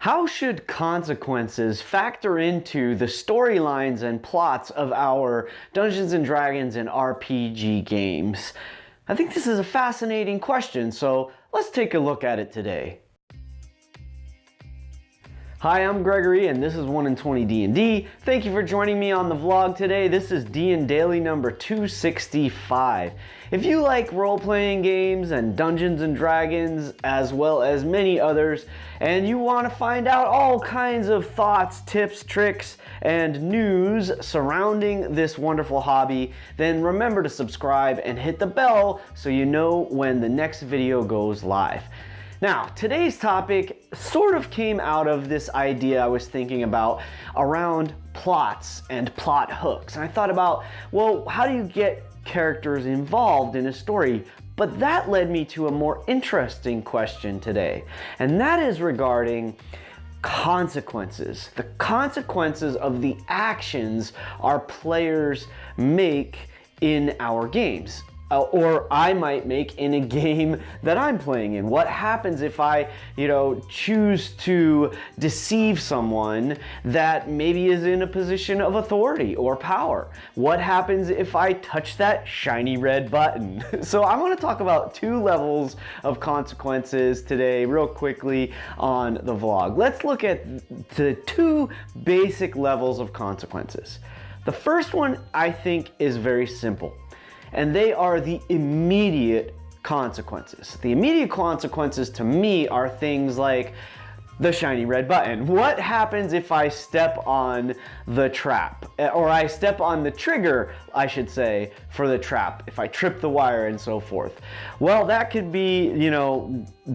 How should consequences factor into the storylines and plots of our Dungeons and Dragons and RPG games? I think this is a fascinating question, so let's take a look at it today. Hi, I'm Gregory and this is 1 in 20 D&D. Thank you for joining me on the vlog today. This is DnDaily number 265. If you like role-playing games and Dungeons and Dragons as well as many others, and you want to find out all kinds of thoughts, tips, tricks, and news surrounding this wonderful hobby, then remember to subscribe and hit the bell so you know when the next video goes live. Now, today's topic sort of came out of this idea I was thinking about around plots and plot hooks. And I thought about, well, how do you get characters involved in a story? But that led me to a more interesting question today, and that is regarding consequences. The consequences of the actions our players make in our games. Or I might make in a game that I'm playing in. What happens if I, choose to deceive someone that maybe is in a position of authority or power? What happens if I touch that shiny red button? So I want to talk about two levels of consequences today real quickly on the vlog. Let's look at the two basic levels of consequences. The first one I think is very simple, and they are the immediate consequences. The immediate consequences to me are things like the shiny red button. What happens if I step on the trap? Or I step on the trigger, I should say, for the trap, if I trip the wire and so forth. Well, that could be,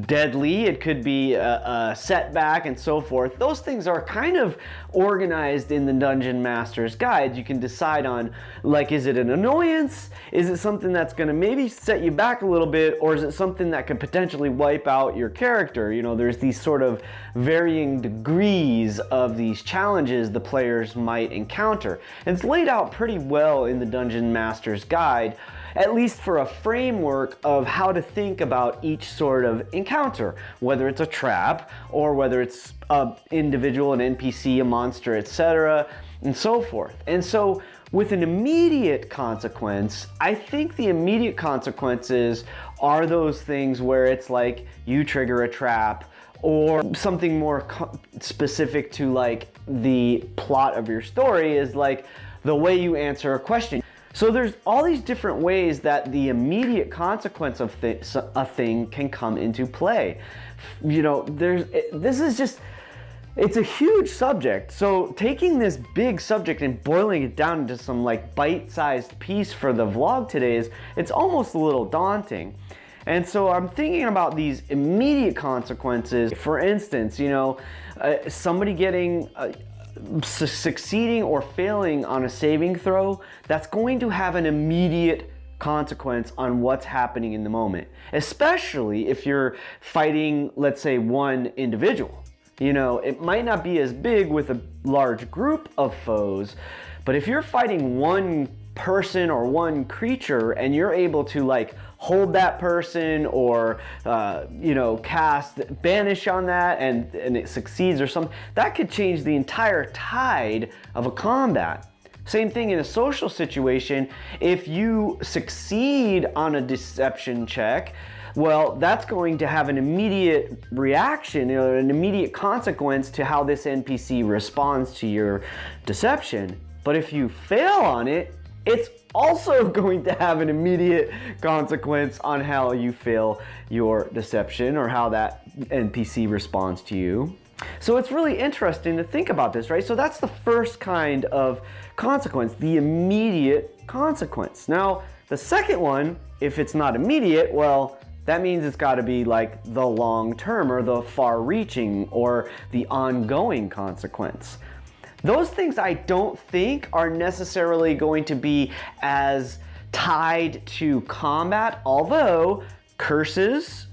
deadly. It could be a setback and so forth. Those things are kind of organized in the Dungeon Master's Guide. You can decide on, like, is it an annoyance? Is it something that's going to maybe set you back a little bit? Or is it something that could potentially wipe out your character? There's these sort of varying degrees of these challenges the players might encounter. And it's laid out pretty well in the Dungeon Master's Guide, at least for a framework of how to think about each sort of encounter, whether it's a trap or whether it's an individual, an NPC, a monster, etc., and so forth. And so with an immediate consequence, I think the immediate consequences are those things where it's like you trigger a trap, or something more specific to like the plot of your story is like the way you answer a question. So there's all these different ways that the immediate consequence of a thing can come into play. It's a huge subject. So taking this big subject and boiling it down into some like bite-sized piece for the vlog today it's almost a little daunting. And so I'm thinking about these immediate consequences. For instance, somebody getting succeeding or failing on a saving throw, that's going to have an immediate consequence on what's happening in the moment, especially if you're fighting, let's say, one individual. It might not be as big with a large group of foes, but if you're fighting one person or one creature and you're able to like hold that person or cast banish on that and it succeeds or something, that could change the entire tide of a combat. Same thing in a social situation. If you succeed on a deception check, well, that's going to have an immediate reaction, an immediate consequence to how this NPC responds to your deception. But if you fail on it, it's also going to have an immediate consequence on how you fail your deception or how that NPC responds to you. So it's really interesting to think about this, right? So that's the first kind of consequence, the immediate consequence. Now, the second one, if it's not immediate, well, that means it's got to be like the long term or the far-reaching or the ongoing consequence. Those things I don't think are necessarily going to be as tied to combat, although curses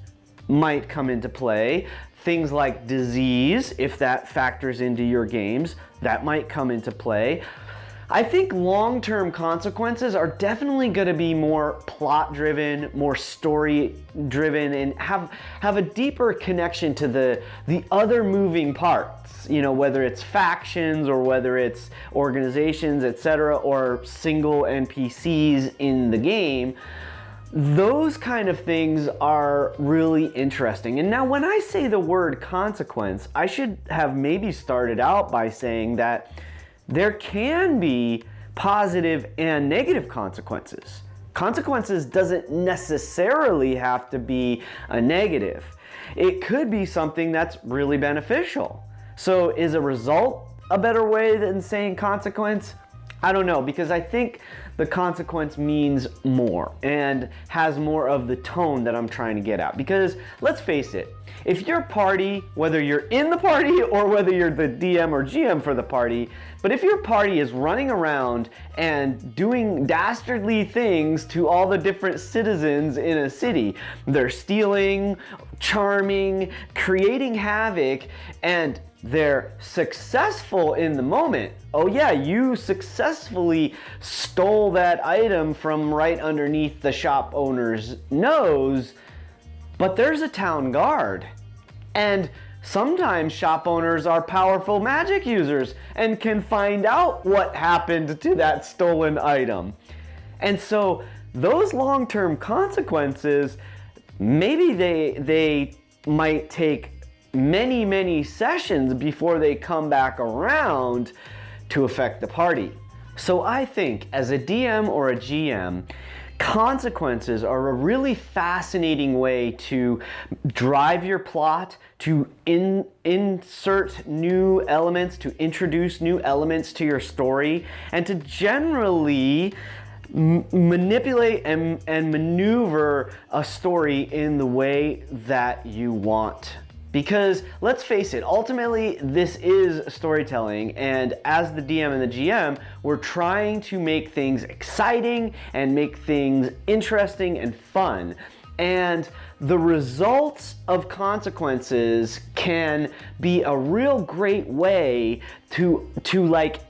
might come into play. Things like disease, if that factors into your games, that might come into play. I think long-term consequences are definitely going to be more plot-driven, more story-driven, and have a deeper connection to the other moving parts. You know, whether it's factions or whether it's organizations, etc., or single NPCs in the game. Those kind of things are really interesting. And now when I say the word consequence, I should have maybe started out by saying that there can be positive and negative consequences. Consequences doesn't necessarily have to be a negative. It could be something that's really beneficial. So is a result a better way than saying consequence? I don't know, because I think the consequence means more and has more of the tone that I'm trying to get at. Because let's face it, if your party, whether you're in the party or whether you're the DM or GM for the party, but if your party is running around and doing dastardly things to all the different citizens in a city, they're stealing, charming, creating havoc, and they're successful in the moment. Oh yeah, you successfully stole that item from right underneath the shop owner's nose, but there's a town guard. And sometimes shop owners are powerful magic users and can find out what happened to that stolen item. And so those long-term consequences, maybe they might take many sessions before they come back around to affect the party. So I think as a DM or a GM, consequences are a really fascinating way to drive your plot, to insert new elements, to introduce new elements to your story, and to generally manipulate and maneuver a story in the way that you want. Because let's face it, ultimately this is storytelling, and as the DM and the GM, we're trying to make things exciting and make things interesting and fun. And the results of consequences can be a real great way to like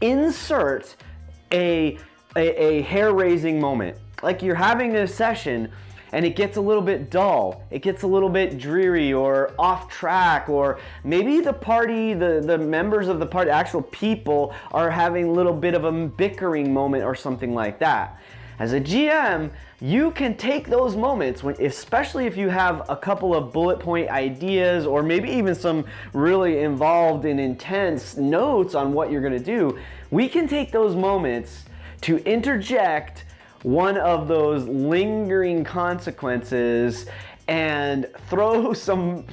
insert a hair-raising moment. Like you're having a session and it gets a little bit dull, it gets a little bit dreary or off track, or maybe the party, the members of the party, actual people, are having a little bit of a bickering moment or something like that. As a GM, you can take those moments, especially if you have a couple of bullet point ideas or maybe even some really involved and intense notes on what you're gonna do. We can take those moments to interject one of those lingering consequences and throw some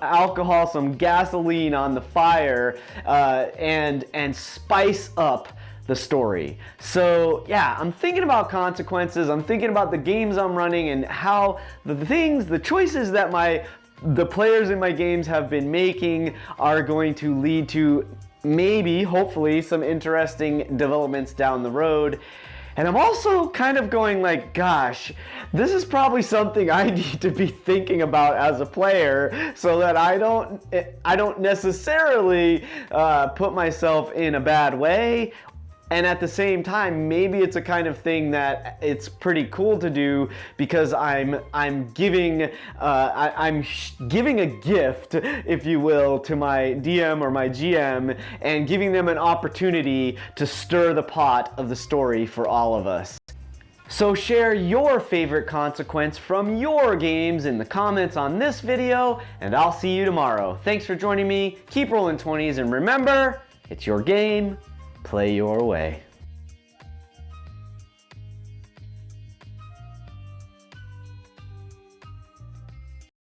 alcohol, some gasoline on the fire, and spice up the story. So yeah, I'm thinking about consequences, I'm thinking about the games I'm running and how the choices that the players in my games have been making are going to lead to maybe, hopefully, some interesting developments down the road. And I'm also kind of going like, gosh, this is probably something I need to be thinking about as a player so that I don't necessarily put myself in a bad way. And at the same time, maybe it's a kind of thing that it's pretty cool to do because I'm giving a gift, if you will, to my DM or my GM, and giving them an opportunity to stir the pot of the story for all of us. So share your favorite consequence from your games in the comments on this video, and I'll see you tomorrow. Thanks for joining me. Keep rolling 20s, and remember, it's your game. Play your way.